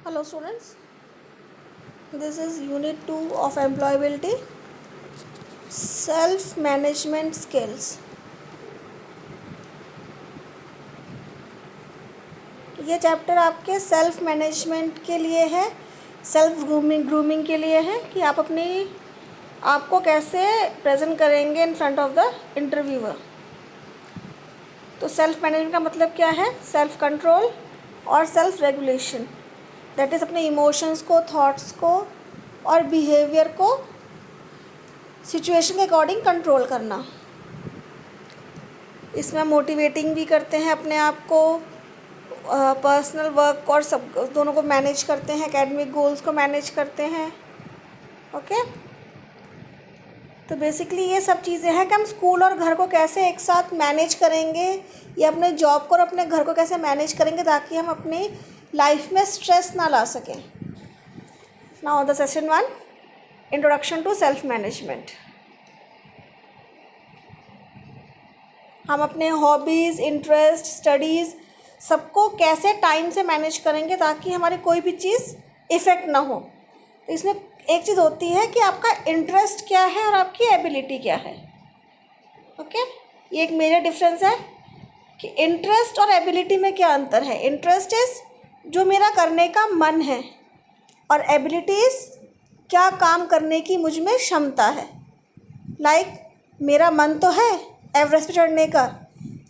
Hello students, this is unit 2 of employability, self management skills. ये chapter आपके self management के लिए है, सेल्फ ग्रूमिंग के लिए है कि आप आपको कैसे प्रेजेंट करेंगे in front of the interviewer. तो सेल्फ मैनेजमेंट का मतलब क्या है? सेल्फ कंट्रोल और सेल्फ रेगुलेशन, दैट इज़ अपने इमोशंस को, थॉट्स को और बिहेवियर को सिचुएशन के अकॉर्डिंग कंट्रोल करना। इसमें मोटिवेटिंग भी करते हैं अपने आप को, पर्सनल वर्क और सब दोनों को मैनेज करते हैं, एकेडमिक गोल्स को मैनेज करते हैं। ओके, तो बेसिकली ये सब चीज़ें हैं कि हम स्कूल और घर को कैसे एक साथ मैनेज करेंगे, या अपने जॉब को और अपने घर को कैसे मैनेज करेंगे ताकि हम अपनी लाइफ में स्ट्रेस ना ला सकें। Now the session 1, introduction to self management. हम अपने हॉबीज़, इंटरेस्ट, स्टडीज़ सबको कैसे टाइम से मैनेज करेंगे ताकि हमारी कोई भी चीज़ इफ़ेक्ट ना हो। तो इसमें एक चीज़ होती है कि आपका इंटरेस्ट क्या है और आपकी एबिलिटी क्या है। ओके, ये एक मेजर डिफरेंस है कि इंटरेस्ट और एबिलिटी में क्या अंतर है। इंटरेस्ट इज़ जो मेरा करने का मन है, और एबिलिटीज़ क्या काम करने की मुझ में क्षमता है। लाइक मेरा मन तो है एवरेस्ट पे चढ़ने का,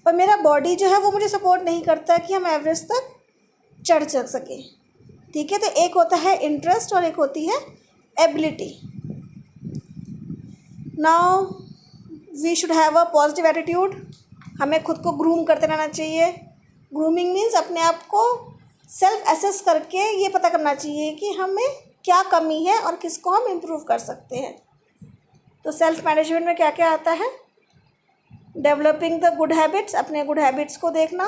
पर मेरा बॉडी जो है वो मुझे सपोर्ट नहीं करता कि हम एवरेस्ट तक चढ़ सकें। ठीक है, तो एक होता है इंटरेस्ट और एक होती है ability. Now we should have a positive attitude. हमें खुद को ग्रूम करते रहना चाहिए। ग्रूमिंग मीन्स अपने आप को सेल्फ एसेस करके ये पता करना चाहिए कि हमें क्या कमी है और किसको हम इम्प्रूव कर सकते हैं। तो सेल्फ मैनेजमेंट में क्या क्या आता है? डेवलपिंग द गुड हैबिट्स, अपने गुड हैबिट्स को देखना।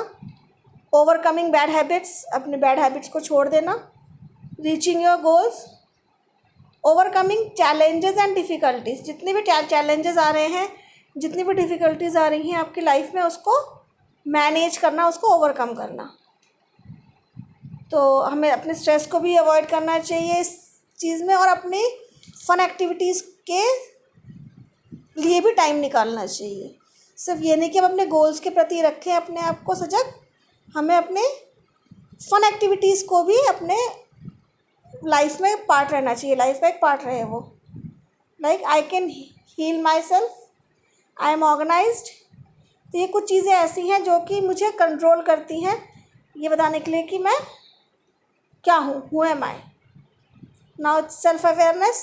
ओवरकमिंग बैड हैबिट्स, अपने बैड हैबिट्स को छोड़ देना। Reaching your goals. Overcoming challenges and difficulties, जितने भी चैलेंजेस आ रहे हैं, जितनी भी डिफ़िकल्टीज़ आ रही हैं आपकी लाइफ में, उसको मैनेज करना, उसको ओवरकम करना। तो हमें अपने स्ट्रेस को भी अवॉइड करना चाहिए इस चीज़ में, और अपनी फ़न एक्टिविटीज़ के लिए भी टाइम निकालना चाहिए। सिर्फ ये नहीं कि हम अपने गोल्स के प्रति रखें अपने आप को सजग, हमें अपने फ़न एक्टिविटीज़ को भी अपने लाइफ में पार्ट रहना चाहिए। लाइफ का एक पार्ट रहे वो। Like I can heal my self, I am organized. तो ये कुछ चीज़ें ऐसी हैं जो कि मुझे कंट्रोल करती हैं, ये बताने के लिए कि मैं क्या हूँ, who am I. Now self awareness.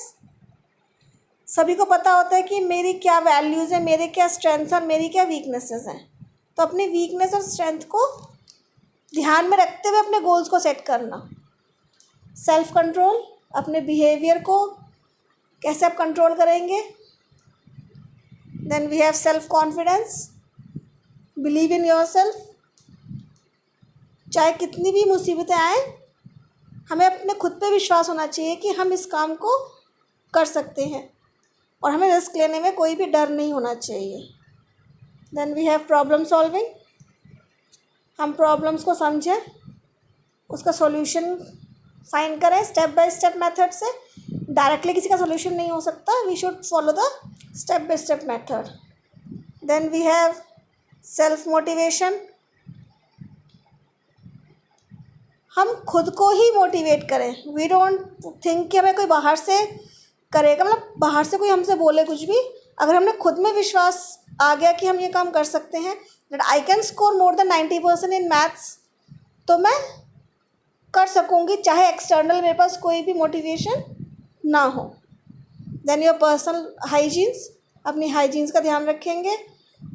सभी को पता होता है कि मेरी क्या वैल्यूज़ हैं, मेरे क्या स्ट्रेंथ्स और मेरी क्या वीकनेसेस हैं। तो अपनी वीकनेस और स्ट्रेंथ को ध्यान में रखते हुए अपने गोल्स को सेट करना। सेल्फ कंट्रोल, अपने बिहेवियर को कैसे आप कंट्रोल करेंगे। Then we have self confidence, believe in your self. चाहे कितनी भी मुसीबतें आएँ, हमें अपने खुद पे विश्वास होना चाहिए कि हम इस काम को कर सकते हैं, और हमें रिस्क लेने में कोई भी डर नहीं होना चाहिए। Then we have problem solving. हम प्रॉब्लम्स को समझें, उसका सॉल्यूशन फाइंड करें स्टेप बाय स्टेप मेथड से। डायरेक्टली किसी का सॉल्यूशन नहीं हो सकता, we should follow the step by step method. Then we have self motivation. हम खुद को ही मोटिवेट करें। वी डोंट थिंक कि हमें कोई बाहर से करेगा, मतलब बाहर से कोई हमसे बोले कुछ भी। अगर हमने खुद में विश्वास आ गया कि हम ये काम कर सकते हैं, that I can score more than 90% in maths, तो मैं कर सकूँगी चाहे एक्सटर्नल मेरे पास कोई भी मोटिवेशन ना हो। देन योर पर्सनल हाइजीन्स, अपनी हाइजीन्स का ध्यान रखेंगे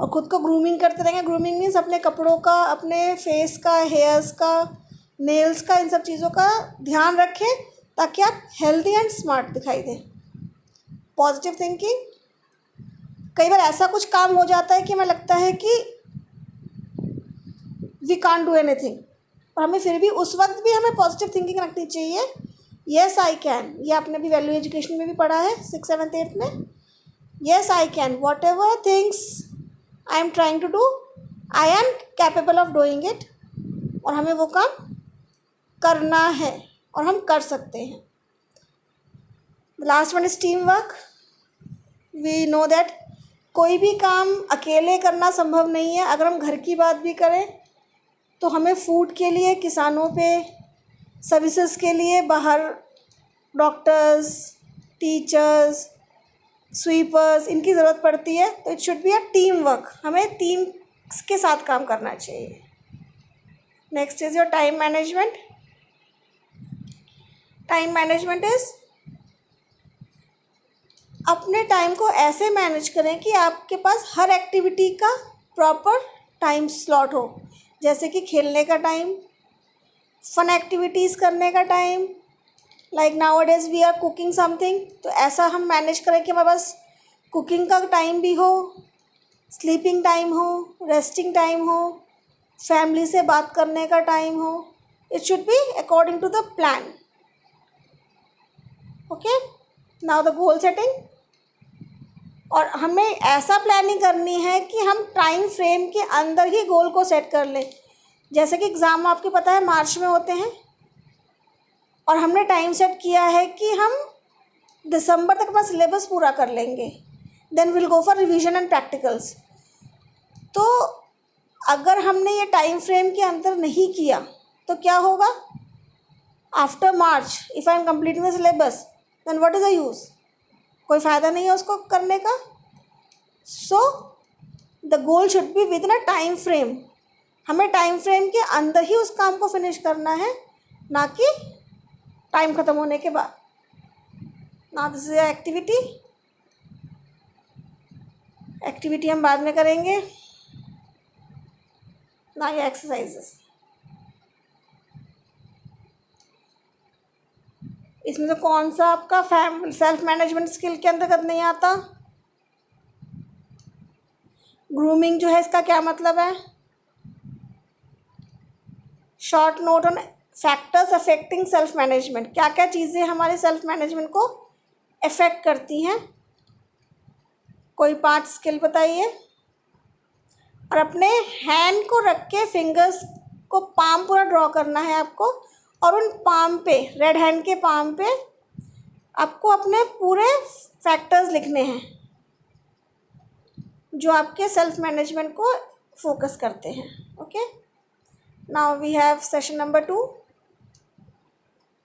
और ख़ुद को ग्रूमिंग करते रहेंगे। ग्रूमिंग मीन्स अपने कपड़ों का, अपने फेस का, हेयर्स का, नेल्स का, इन सब चीज़ों का ध्यान रखें ताकि आप हेल्दी एंड स्मार्ट दिखाई दें। Positive thinking. कई बार ऐसा कुछ काम हो जाता है कि हमें लगता है कि वी कांट डू एनीथिंग, और हमें फिर भी उस वक्त भी हमें पॉजिटिव थिंकिंग रखनी चाहिए। येस आई कैन, ये आपने भी वैल्यू एजुकेशन में भी पढ़ा है 6th 7th 8th में। Yes I can, what ever things I am trying to do, I am capable of doing it, और हमें वो काम करना है। और हम कर सकते हैं। Last one is team work. We know that कोई भी काम अकेले करना संभव नहीं है। अगर हम घर की बात भी करें तो हमें फूड के लिए किसानों पे, सर्विसेज के लिए बाहर डॉक्टर्स, टीचर्स, स्वीपर्स, इनकी ज़रूरत पड़ती है। तो it should be a team work. हमें टीम के साथ काम करना चाहिए। Next is your time management. Time management is अपने टाइम को ऐसे मैनेज करें कि आपके पास हर एक्टिविटी का प्रॉपर टाइम स्लॉट हो। जैसे कि खेलने का टाइम, फन एक्टिविटीज़ करने का time, like now days we are cooking something, तो ऐसा हम मैनेज करें कि हमारे पास कुकिंग का टाइम भी हो, स्लीपिंग टाइम हो, रेस्टिंग टाइम हो, फैमिली से बात करने का टाइम हो। It should be according to the plan. Okay, now the goal setting. और हमें ऐसा प्लानिंग करनी है कि हम टाइम फ्रेम के अंदर ही गोल को सेट कर लें। जैसे कि एग्ज़ाम आपको पता है मार्च में होते हैं और हमने टाइम सेट किया है कि हम दिसंबर तक अपना सिलेबस पूरा कर लेंगे, then will go for revision and practicals. तो अगर हमने ये टाइम फ्रेम के अंदर नहीं किया तो क्या होगा? After March if I am completing the syllabus then what is the use? कोई फ़ायदा नहीं है उसको करने का। So the goal should be within a time frame. हमें टाइम फ्रेम के अंदर ही उस काम को फिनिश करना है, ना कि टाइम ख़त्म होने के बाद। ना दिस इज एक्टिविटी। एक्टिविटी हम बाद में करेंगे, ना ये एक्सरसाइजेस। इसमें से कौन सा आपका सेल्फ मैनेजमेंट स्किल के अंतर्गत नहीं आता? ग्रूमिंग जो है इसका क्या मतलब है? Short note on factors affecting self management. क्या क्या चीज़ें हमारे सेल्फ मैनेजमेंट को अफेक्ट करती हैं? कोई 5 स्किल बताइए। और अपने हैंड को रख के फिंगर्स को पाम पूरा ड्रॉ करना है आपको, और उन पाम पे, रेड हैंड के पाम पे आपको अपने पूरे फैक्टर्स लिखने हैं जो आपके सेल्फ मैनेजमेंट को फोकस करते हैं। Okay, now we have session number 2,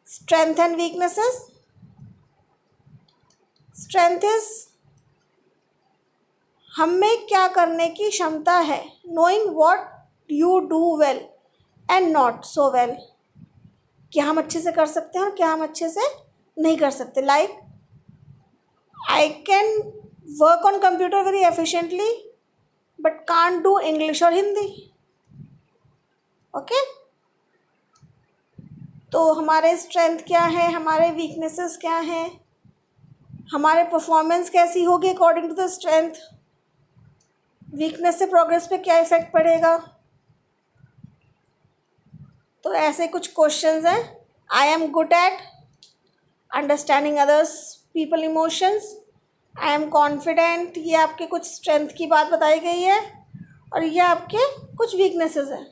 strength and weaknesses. Strength is हम में क्या करने की क्षमता है, knowing what you do well and not so well. क्या हम अच्छे से कर सकते हैं और क्या हम अच्छे से नहीं कर सकते। Like I can work on computer very efficiently but can't do English और हिंदी। ओके, तो हमारे स्ट्रेंथ क्या है, हमारे वीकनेसेस क्या हैं, हमारे परफॉर्मेंस कैसी होगी according to the strength. Weakness से प्रोग्रेस पे क्या इफ़ेक्ट पड़ेगा। तो ऐसे कुछ क्वेश्चंस हैं। I am good at understanding others people emotions. I am confident. ये आपके कुछ स्ट्रेंथ की बात बताई गई है और ये आपके कुछ वीकनेसेस हैं।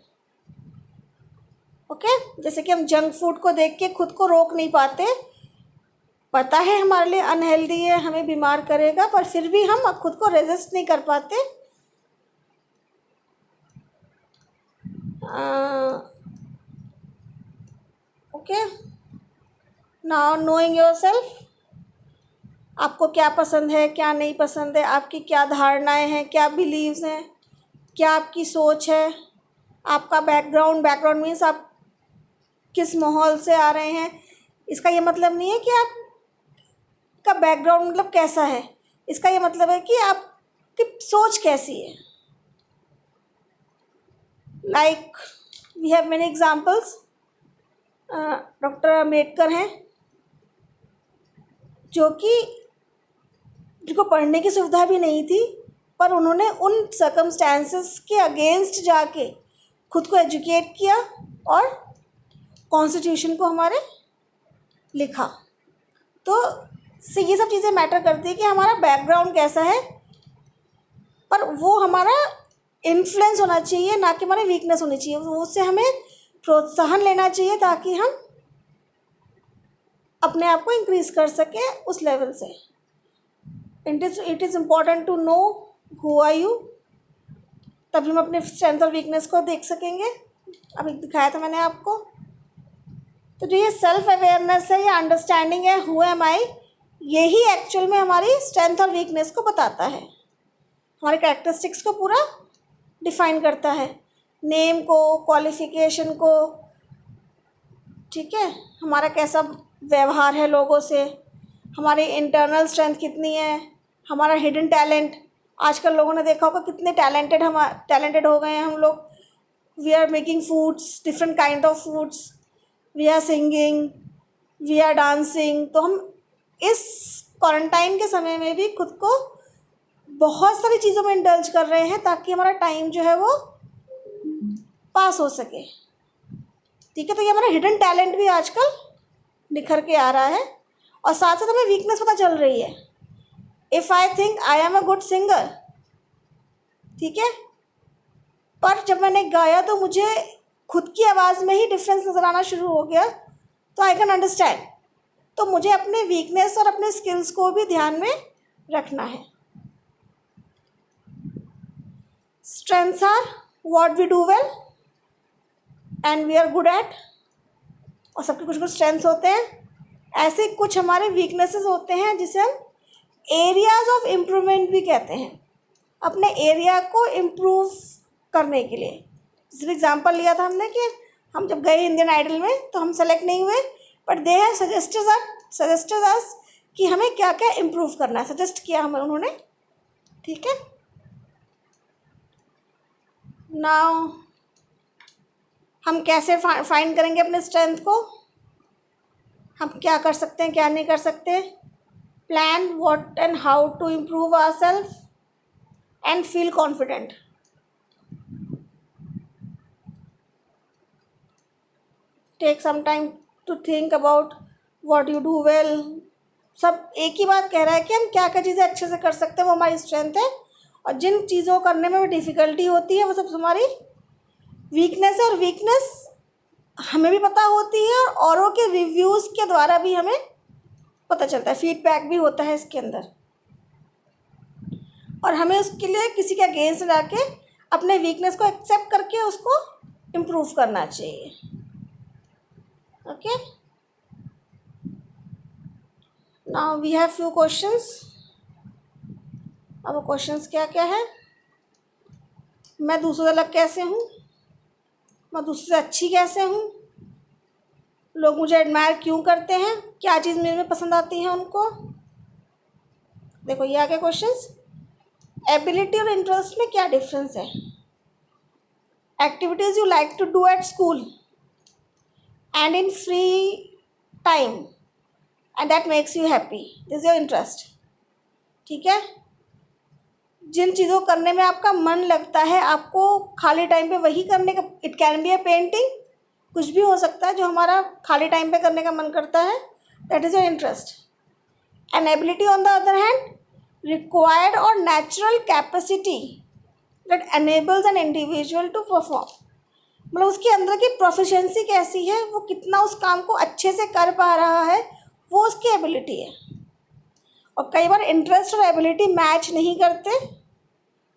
ओके, जैसे कि हम जंक फूड को देख के खुद को रोक नहीं पाते, पता है हमारे लिए अनहेल्दी है, हमें बीमार करेगा, पर फिर भी हम खुद को रेजिस्ट नहीं कर पाते। Okay, now knowing yourself. आपको क्या पसंद है, क्या नहीं पसंद है, आपकी क्या धारणाएं हैं, क्या बिलीव्स हैं, क्या आपकी सोच है, आपका बैकग्राउंड मीन्स आप किस माहौल से आ रहे हैं। इसका ये मतलब नहीं है कि आपका बैकग्राउंड मतलब कैसा है, इसका ये मतलब है कि आपकी सोच कैसी है। Like we have many examples. Doctor Ambedkar हैं जिनको पढ़ने की सुविधा भी नहीं थी, पर उन्होंने उन सर्कमस्टेंसेस के अगेंस्ट जाके खुद को एजुकेट किया और कॉन्स्टिट्यूशन को हमारे लिखा। तो से ये सब चीज़ें मैटर करती है कि हमारा बैकग्राउंड कैसा है, पर वो हमारा इन्फ्लुएंस होना चाहिए, ना कि हमारी वीकनेस होनी चाहिए। वो उससे हमें प्रोत्साहन लेना चाहिए ताकि हम अपने आप को इंक्रीज़ कर सके उस लेवल से। It is important to know who are you, तभी हम अपने स्ट्रेंथ और वीकनेस को देख सकेंगे। अभी दिखाया था मैंने आपको। तो जो ये सेल्फ अवेयरनेस है या अंडरस्टैंडिंग है हु एम आई, यही एक्चुअल में हमारी स्ट्रेंथ और वीकनेस को बताता है, हमारे कैरेक्टरिस्टिक्स को पूरा डिफाइन करता है, नेम को, क्वालिफिकेशन को, ठीक है, हमारा कैसा व्यवहार है लोगों से, हमारी इंटरनल स्ट्रेंथ कितनी है, हमारा हिडन टैलेंट। आजकल लोगों ने देखा होगा कितने टैलेंटेड हो गए हैं हम लोग। We are making foods, different kind of foods, we are singing, we are dancing. तो हम इस क्वारंटाइन के समय में भी खुद को बहुत सारी चीज़ों में इंडल्ज कर रहे हैं ताकि हमारा टाइम जो है वो पास हो सके, ठीक है। तो ये हमारा हिडन टैलेंट भी आजकल निखर के आ रहा है और साथ साथ हमें वीकनेस पता चल रही है। If I think I am a good singer, ठीक है, पर जब मैंने गाया तो मुझे खुद की आवाज़ में ही डिफरेंस नज़र आना शुरू हो गया, तो आई कैन अंडरस्टैंड। तो मुझे अपने वीकनेस और अपने स्किल्स को भी ध्यान में रखना है। Strengths are what we do well and we are good at, और सबके कुछ कुछ स्ट्रेंथ्स होते हैं। ऐसे कुछ हमारे वीकनेसेस होते हैं जिसे हम एरियाज ऑफ इम्प्रूवमेंट भी कहते हैं, अपने एरिया को इम्प्रूव करने के लिए। जैसे एग्जांपल लिया था हमने कि हम जब गए इंडियन आइडल में तो हम सेलेक्ट नहीं हुए, बट दे हैव सजेस्टेड अस कि हमें क्या क्या इम्प्रूव करना है, सजेस्ट किया हमें उन्होंने, ठीक है। नाउ हम कैसे फाइंड करेंगे अपने स्ट्रेंथ को, हम क्या कर सकते हैं क्या नहीं कर सकते। Plan what and how to improve ourself and feel confident. Take some time to think about what you do well. सब एक ही बात कह रहा है कि हम क्या क्या चीज़ें अच्छे से कर सकते हैं, वो हमारी स्ट्रेंथ है, और जिन चीज़ों को करने में डिफ़िकल्टी होती है वो सब हमारी वीकनेस है। और वीकनेस हमें भी पता होती है और औरों के रिव्यूज़ के द्वारा भी हमें पता चलता है, फीडबैक भी होता है इसके अंदर, और हमें उसके लिए किसी के अगेंस्ट जाके अपने वीकनेस को एक्सेप्ट करके उसको इम्प्रूव करना चाहिए। Okay, now we have few questions. अब वो क्वेश्चंस क्या क्या है, मैं दूसरों से अलग कैसे हूँ, मैं दूसरे से अच्छी कैसे हूँ, लोग मुझे एडमायर क्यों करते हैं, क्या चीज़ मेरे में पसंद आती है उनको। देखो ये आगे क्वेश्चंस, एबिलिटी और इंटरेस्ट में क्या डिफरेंस है। Activities you like to do at school and in free time and that makes you happy, this your interest, ठीक है। जिन चीज़ों को करने में आपका मन लगता है, आपको खाली टाइम पे वही करने का, it can be A painting, कुछ भी हो सकता है जो हमारा खाली टाइम पे करने का मन करता है, that is your interest. And ability on the other hand, required और natural capacity that enables an individual to perform, मतलब उसके अंदर की प्रोफिशिएंसी कैसी है, वो कितना उस काम को अच्छे से कर पा रहा है, वो उसकी एबिलिटी है। और कई बार इंटरेस्ट और एबिलिटी मैच नहीं करते,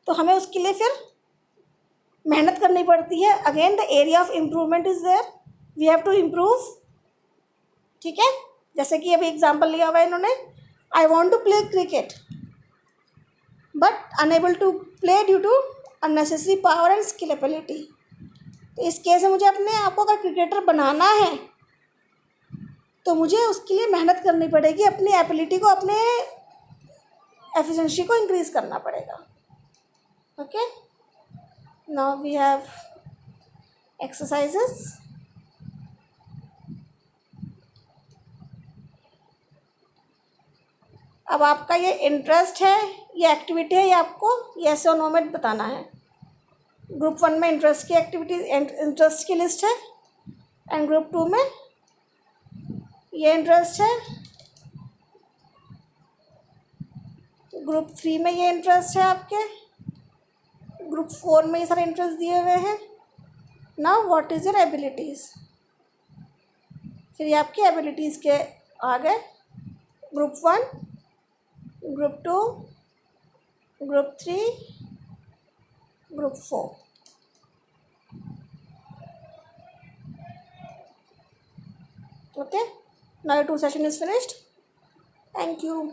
तो हमें उसके लिए फिर मेहनत करनी पड़ती है। Again the area of improvement is there, we have to improve, ठीक है। जैसे कि अभी एग्जांपल लिया हुआ है इन्होंने, I want to play cricket but unable to play due to unnecessary power and skillability. तो इस केस में मुझे अपने आप को अगर क्रिकेटर बनाना है तो मुझे उसके लिए मेहनत करनी पड़ेगी, अपनी एबिलिटी को, अपने एफिशिएंसी को इंक्रीज़ करना पड़ेगा। Okay, now we have exercises. अब आपका ये इंटरेस्ट है, ये एक्टिविटी है, ये आपको येस और नो में बताना है। ग्रुप 1 में इंटरेस्ट की एक्टिविटी, इंटरेस्ट की लिस्ट है, एंड ग्रुप 2 में ये इंटरेस्ट है, ग्रुप 3 में ये इंटरेस्ट है आपके, ग्रुप 4 में ये सारे इंटरेस्ट दिए हुए हैं। Now what is your abilities, फिर ये आपकी एबिलिटीज़ के आ गए। Group 1, group 2, group 3, group 4। Okay, now your 2 session is finished. Thank you.